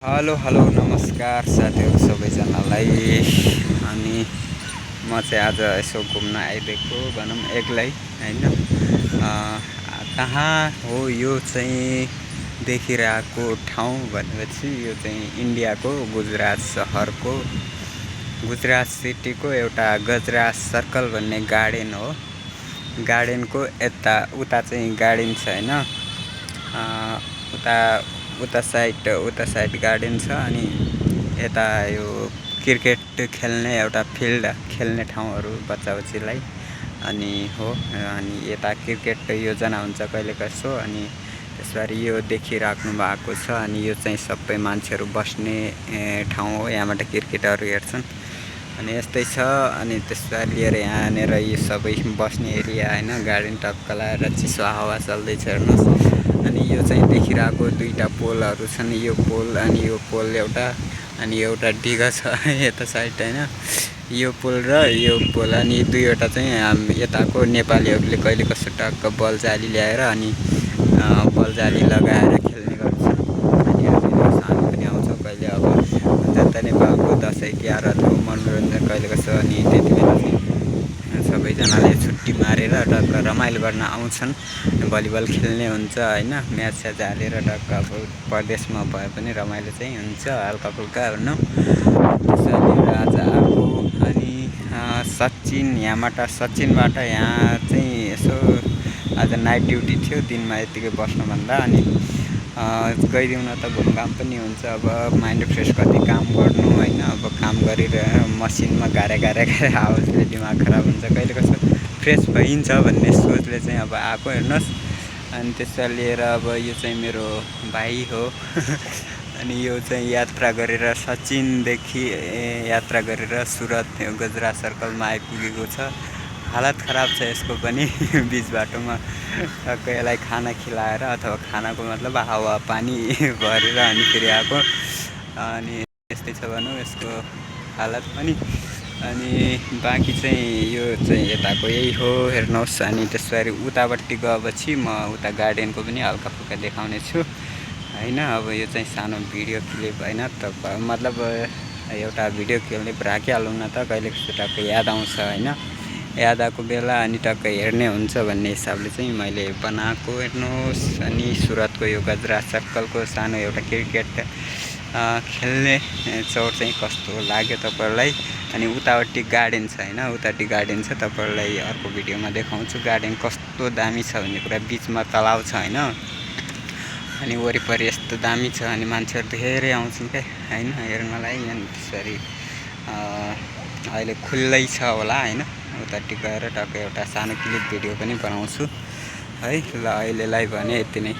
Hello hello नमस्कार साथीहरू सबैजनालाई। अनि म चाहिँ आज यसो घुम्न आइदिएको भनौँ एक्लै होइन। कहाँ हो यो चाहिँ देखिरहेको ठाउँ भनेपछि यो चाहिँ इन्डियाको गुजरात सहरको गुजरात सिटीको एउटा गजराज सर्कल भन्ने गार्डन हो। गार्डनको उता चाहिँ गार्डन छ होइन। उता साइड गार्डन छ अनि यता यो क्रिकेट खेल्ने एउटा फिल्ड खेल्ने ठाउँहरू बच्चाबच्चीलाई अनि हो। अनि यता क्रिकेट योजना हुन्छ कहिले कसो अनि त्यसरी यो देखिराख्नु भएको छ। अनि यो चाहिँ सबै मान्छेहरू बस्ने ठाउँ हो, यहाँबाट क्रिकेटहरू हेर्छन् अनि यस्तै छ। अनि त्यसरी लिएर यहाँनिर यो सबै बस्ने एरिया होइन, गार्डन टक्क लगाएर चिसो हावा चल्दैछ हेर्नुहोस्। अनि यो चाहिँ देखिरहेको दुईवटा पोलहरू छन्, यो पोल अनि यो पोल एउटा अनि एउटा डिगा छ यता साइड होइन। यो पोल र यो पोल अनि दुईवटा चाहिँ यताको नेपालीहरूले कहिले कसो टक्क बल जाली ल्याएर अनि बल जाली लगाएर खेल्ने गर्छन्। अनि हामीले सानो पनि आउँछ कहिले अब जनता नेपालको दसैँ तिहार अथवा मनोरञ्जन कहिले कसो। अनि त्यति बेला चाहिँ सबैजनाले छुट्टी मारेर टक्क रमाइलो गर्न आउँछन्, भलिबल खेल्ने हुन्छ होइन। म्याच स्याच हालेर टक्क अब परदेशमा भए पनि रमाइलो चाहिँ हुन्छ हल्का फुल्का भनौँ। त्यसैले आज आएको अनि सचिनबाट यहाँ चाहिँ यसो आज नाइट ड्युटी थियो, दिनमा यतिकै बस्नुभन्दा अनि गइदिउँ न त घुमघाम पनि हुन्छ। अब माइन्ड फ्रेस कति काम गर्नु होइन, अब काम गरिरहेर मसिनमा गाह्रै आवाजले दिमाग खराब हुन्छ, कहिले कसो फ्रेस भइन्छ भन्ने सोचले चाहिँ अब आएको हेर्नुहोस्। अनि त्यसलाई लिएर अब यो चाहिँ मेरो भाइ हो अनि यो चाहिँ यात्रा गरेर सचिनदेखि यात्रा गरेर सुरत गुजरात सर्कलमा आइपुगेको छ। हालत खराब छ यसको पनि बिच बाटोमा टक्क यसलाई खाना खिलाएर अथवा खानाको मतलब हावा पानी भरेर अनि फेरि आएको। अनि यस्तै छ भनौँ यसको हालत पनि। अनि बाँकी चाहिँ यो चाहिँ यताको यही हो हेर्नुहोस्। अनि त्यसरी उतापट्टि गएपछि म उता गार्डनको पनि हल्का फुल्का देखाउने छु होइन। अब यो चाहिँ सानो भिडियो क्लिप होइन, मतलब एउटा भिडियो क्लिप राखिहालौँ न त, कहिले टक्क याद आउँछ होइन। याद आएको बेला अनि टक्क हेर्ने हुन्छ भन्ने हिसाबले चाहिँ मैले बनाएको हेर्नुहोस्। अनि सुरतको यो गजराज सर्कलको सानो एउटा क्रिकेट खेल्ने चौर चाहिँ कस्तो लाग्यो तपाईँहरूलाई। अनि उतापट्टि गार्डन छ होइन, उतापट्टि गार्डन छ, तपाईँहरूलाई अर्को भिडियोमा देखाउँछु गार्डन कस्तो दामी छ भन्ने कुरा। बिचमा तलाउ छ होइन, अनि वरिपरि यस्तो दामी छ अनि मान्छेहरू धेरै आउँछन् क्या होइन हेर्नलाई। अनि त्यसरी अहिले खुल्लै छ होला होइन। उतापट्टि गएर टक्क एउटा सानो क्लिप भिडियो पनि बनाउँछु है। ल अहिलेलाई भने यति नै।